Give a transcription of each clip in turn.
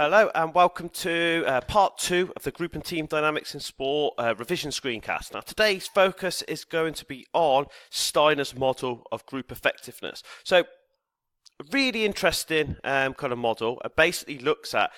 Hello and welcome to part 2 of the Group and Team Dynamics in Sport revision screencast. Now today's focus is going to be on Steiners' model of group effectiveness. So a really interesting kind of model. It basically looks at,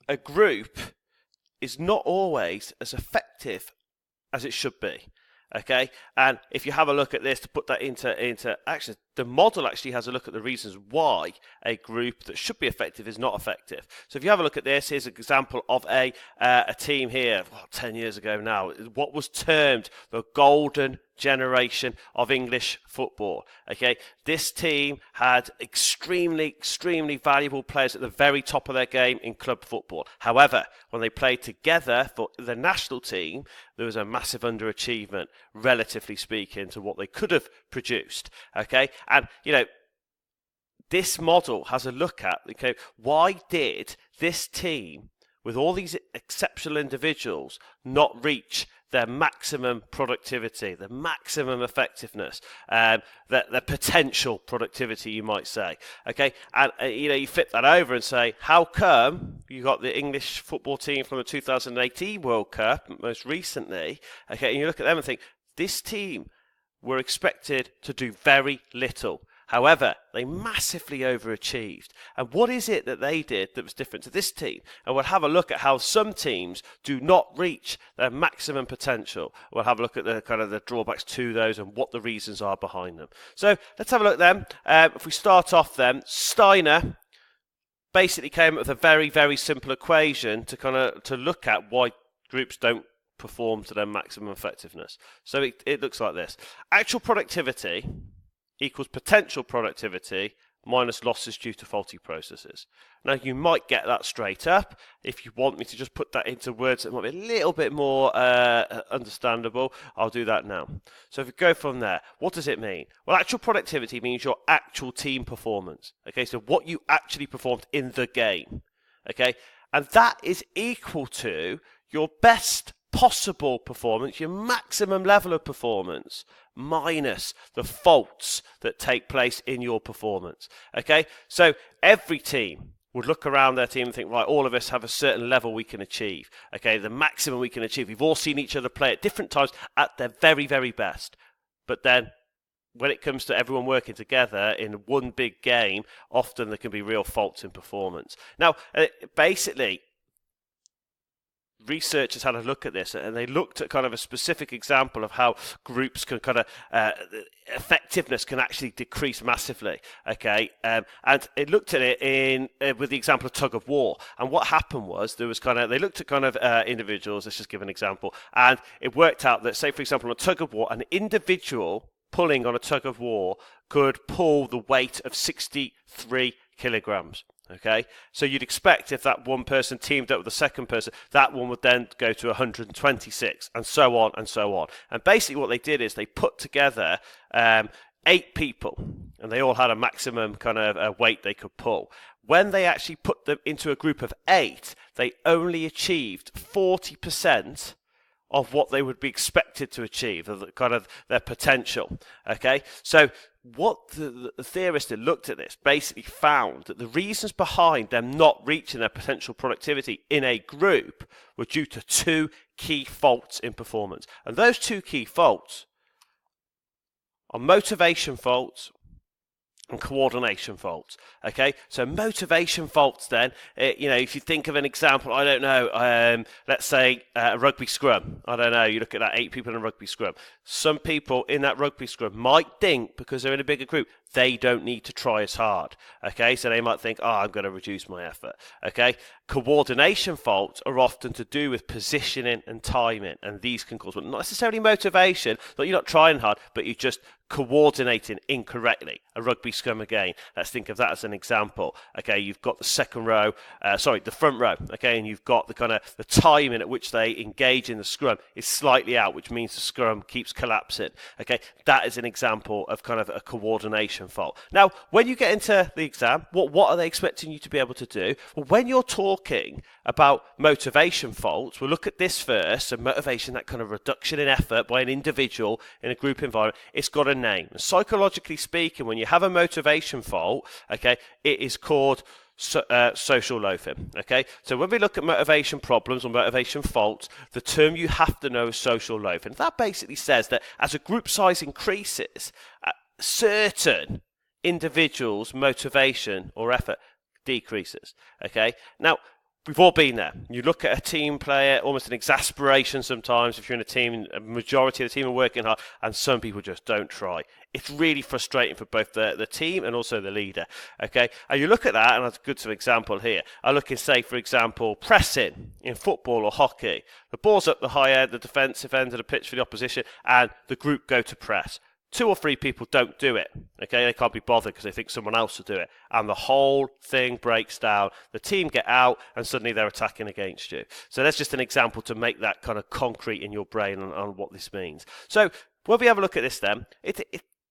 a group is not always as effective as it should be. Okay, and if you have a look at this to put that into action, the model actually has a look at the reasons why a group that should be effective is not effective. So if you have a look at this, here's an example of a team here, 10 years ago now, what was termed the golden generation of English football. Okay, this team had extremely valuable players at the very top of their game in club football. However, when they played together for the national team, there was a massive underachievement, relatively speaking, to what they could have produced. Okay, and this model has a look at, why did this team, with all these exceptional individuals, not reach their maximum productivity, their maximum effectiveness, their potential productivity, you might say. Okay, and you flip that over and say, how come you got the English football team from the 2018 World Cup most recently? Okay, and you look at them and think, this team were expected to do very little. However, they massively overachieved. And what is it that they did that was different to this team? And we'll have a look at how some teams do not reach their maximum potential. We'll have a look at the kind of the drawbacks to those and what the reasons are behind them. So let's have a look then. If we start off then, Steiner basically came up with a very simple equation to look at why groups don't perform to their maximum effectiveness. So it looks like this. Actual productivity equals potential productivity minus losses due to faulty processes. Now, you might get that straight up. If you want me to just put that into words that might be a little bit more understandable, I'll do that now. So if we go from there, what does it mean? Well, actual productivity means your actual team performance. Okay, so what you actually performed in the game. Okay, and that is equal to your best possible performance, your maximum level of performance, minus the faults that take place in your performance. Okay, so every team would look around their team and think, right, all of us have a certain level we can achieve. Okay, the maximum we can achieve. We've all seen each other play at different times at their very best. But then when it comes to everyone working together in one big game, often there can be real faults in performance. Now, basically, researchers had a look at this, and they looked at kind of a specific example of how groups can effectiveness can actually decrease massively. Okay, and it looked at it in with the example of tug of war. And what happened was they looked at individuals. Let's just give an example, and it worked out that, say for example, on a tug of war, an individual pulling on a tug of war could pull the weight of 63 kilograms. Okay, so you'd expect if that one person teamed up with the second person, that one would then go to 126, and so on and so on. And basically what they did is they put together 8 people, and they all had a maximum kind of weight they could pull. When they actually put them into a group of 8, they only achieved 40% of what they would be expected to achieve, of kind of their potential. Okay, so what the theorists that looked at this basically found that the reasons behind them not reaching their potential productivity in a group were due to 2 key faults in performance. And those 2 key faults are motivation faults and coordination faults. Okay, so motivation faults then, if you think of an example, I don't know, let's say a rugby scrum. I don't know, you look at that 8 people in a rugby scrum. Some people in that rugby scrum might think, because they're in a bigger group, they don't need to try as hard. Okay, so they might think, I'm going to reduce my effort. Okay, coordination faults are often to do with positioning and timing, and these can cause, well, not necessarily motivation, that you're not trying hard, but you're just coordinating incorrectly. A rugby scrum again, let's think of that as an example. Okay, you've got the the front row, okay, and you've got the timing at which they engage in the scrum is slightly out, which means the scrum keeps collapsing. Okay, that is an example of kind of a coordination fault. Now, when you get into the exam, what are they expecting you to be able to do? Well, when you're talking about motivation faults, we'll look at this first. So motivation, that kind of reduction in effort by an individual in a group environment, it's got a name. And psychologically speaking, when you have a motivation fault, okay, it is called social loafing. Okay, so when we look at motivation problems or motivation faults, the term you have to know is social loafing. That basically says that as a group size increases, certain individuals' motivation or effort decreases. Okay, now we've all been there. You look at a team player, almost an exasperation sometimes if you're in a team, a majority of the team are working hard, and some people just don't try. It's really frustrating for both the team and also the leader. Okay, and you look at that, and that's a good example here. I look at, say, for example, pressing in football or hockey. The ball's up the high end, the defensive end of the pitch for the opposition, and the group go to press. 2 or 3 people don't do it. Okay, they can't be bothered because they think someone else will do it, and the whole thing breaks down. The team get out, and suddenly they're attacking against you. So that's just an example to make that kind of concrete in your brain on what this means. So when we have a look at this, then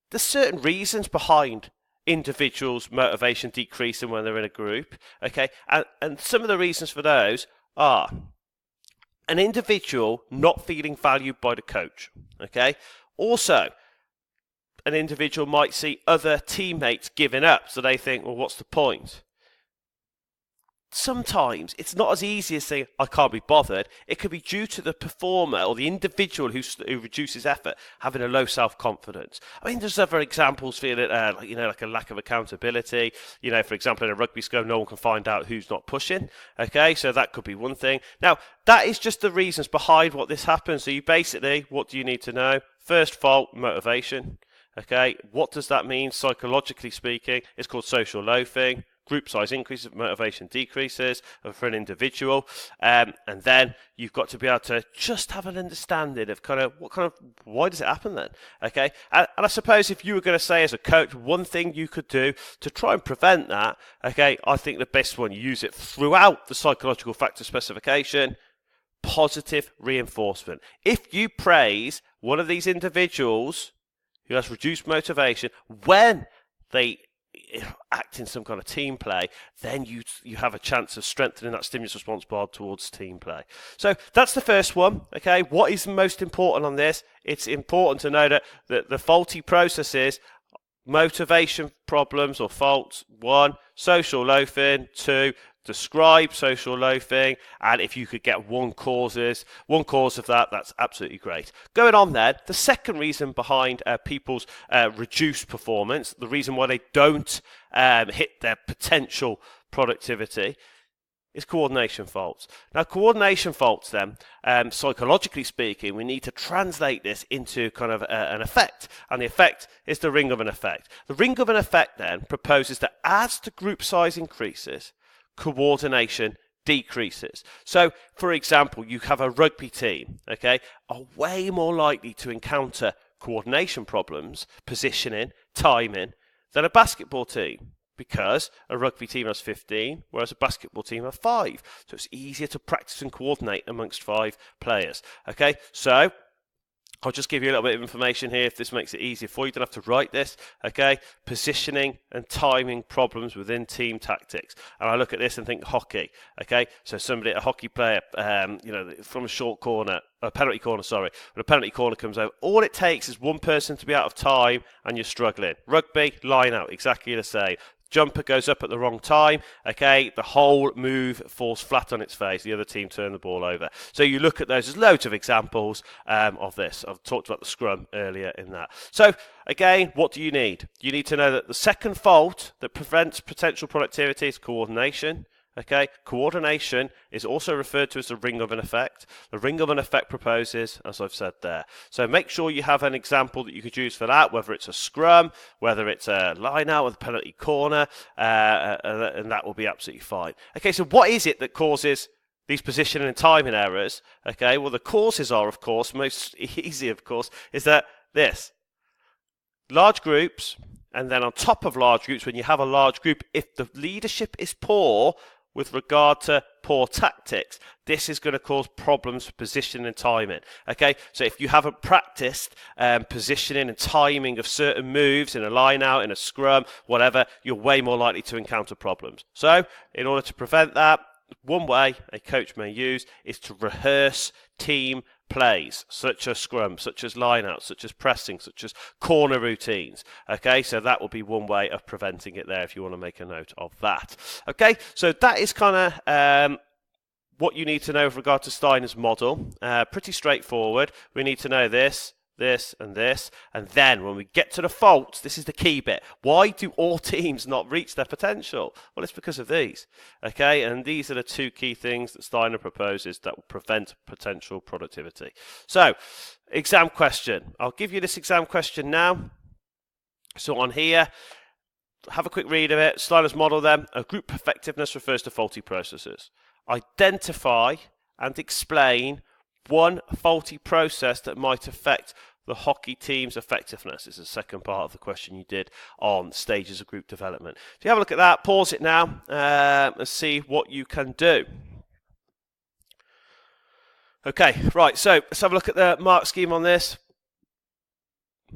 there's certain reasons behind individuals' motivation decreasing when they're in a group. Okay, and some of the reasons for those are an individual not feeling valued by the coach. Okay, also, an individual might see other teammates giving up, so they think, well, what's the point? Sometimes it's not as easy as saying, I can't be bothered. It could be due to the performer or the individual who reduces effort having a low self-confidence. I mean, there's other examples feeling, like a lack of accountability. For example, in a rugby score, no one can find out who's not pushing. Okay, so that could be one thing. Now, that is just the reasons behind what this happens. So you basically, what do you need to know? First fault, motivation. Okay, what does that mean psychologically speaking? It's called social loafing. Group size increases, motivation decreases for an individual, and then you've got to be able to just have an understanding of why does it happen then? Okay, and I suppose if you were going to say as a coach one thing you could do to try and prevent that, okay, I think the best one, you use it throughout the psychological factor specification. Positive reinforcement. If you praise one of these individuals who has reduced motivation when they act in some kind of team play, then you have a chance of strengthening that stimulus response bar towards team play. So that's the first one. Okay, what is most important on this? It's important to know that the faulty processes, motivation problems or faults. 1, social loafing. 2, describe social loafing, and if you could get one cause of that, that's absolutely great. Going on then, the second reason behind people's reduced performance, the reason why they don't hit their potential productivity, is coordination faults. Now, coordination faults then, psychologically speaking, we need to translate this into kind of an effect, and the effect is the ring of an effect. The ring of an effect then proposes that as the group size increases, coordination decreases. So, for example, you have a rugby team, okay, are way more likely to encounter coordination problems, positioning, timing, than a basketball team, because a rugby team has 15, whereas a basketball team has 5. So it's easier to practice and coordinate amongst 5 players. Okay, so I'll just give you a little bit of information here if this makes it easier for you. You don't have to write this, okay? Positioning and timing problems within team tactics. And I look at this and think hockey, okay? So a hockey player, from a short corner, a penalty corner, when a penalty corner comes over, all it takes is one person to be out of time and you're struggling. Rugby, line out, exactly the same. Jumper goes up at the wrong time, okay, the whole move falls flat on its face, the other team turn the ball over. So you look at those, there's loads of examples of this. I've talked about the scrum earlier in that. So again, what do you need? You need to know that the second fault that prevents potential productivity is coordination. Okay, coordination is also referred to as the ring of an effect. The ring of an effect proposes, as I've said there. So make sure you have an example that you could use for that, whether it's a scrum, whether it's a line out with a penalty corner, and that will be absolutely fine. Okay, so what is it that causes these positioning and timing errors? Okay, well the causes are, of course, most easy, of course, is that this. Large groups, and then on top of large groups, when you have a large group, if the leadership is poor with regard to poor tactics, this is going to cause problems for positioning and timing. Okay, so if you haven't practiced positioning and timing of certain moves in a line out, in a scrum, whatever, you're way more likely to encounter problems. So in order to prevent that, one way a coach may use is to rehearse team plays, such as scrum, such as lineouts, such as pressing, such as corner routines. Okay, so that will be one way of preventing it there if you want to make a note of that. Okay, so that is kind of what you need to know with regard to Steiners' model. Pretty straightforward. We need to know this, and then when we get to the faults, this is the key bit. Why do all teams not reach their potential? Well, it's because of these. Okay, and these are the two key things that Steiner proposes that will prevent potential productivity. So, exam question. I'll give you this exam question now. So on here, have a quick read of it. Steiner's model then. A group effectiveness refers to faulty processes. Identify and explain one faulty process that might affect the hockey team's effectiveness. Is the second part of the question you did on stages of group development. If you have a look at that, pause it now and see what you can do. Okay, right, so let's have a look at the mark scheme on this.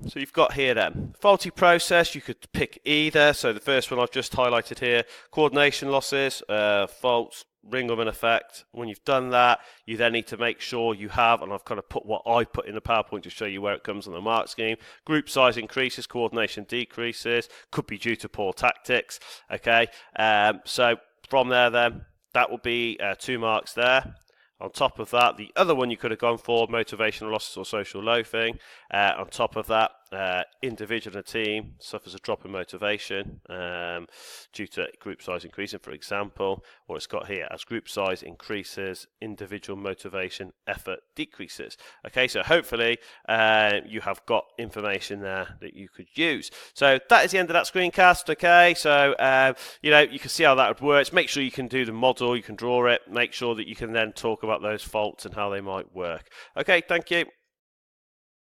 So you've got here then, faulty process, you could pick either. So the first one I've just highlighted here, coordination losses, faults, Ringleman effect. When you've done that, you then need to make sure you have, and I've kind of put what I put in the PowerPoint to show you where it comes on the mark scheme. Group size increases, coordination decreases, could be due to poor tactics. Okay, so from there then, that will be 2 marks there. On top of that, the other one you could have gone for, motivational losses or social loafing. On top of that, individual in a team suffers a drop in motivation due to group size increasing, for example. Or it's got here, as group size increases, individual motivation effort decreases. Okay, so hopefully you have got information there that you could use. So that is the end of that screencast. Okay, so you can see how that would work. Make sure you can do the model, you can draw it. Make sure that you can then talk about those faults and how they might work. Okay, thank you.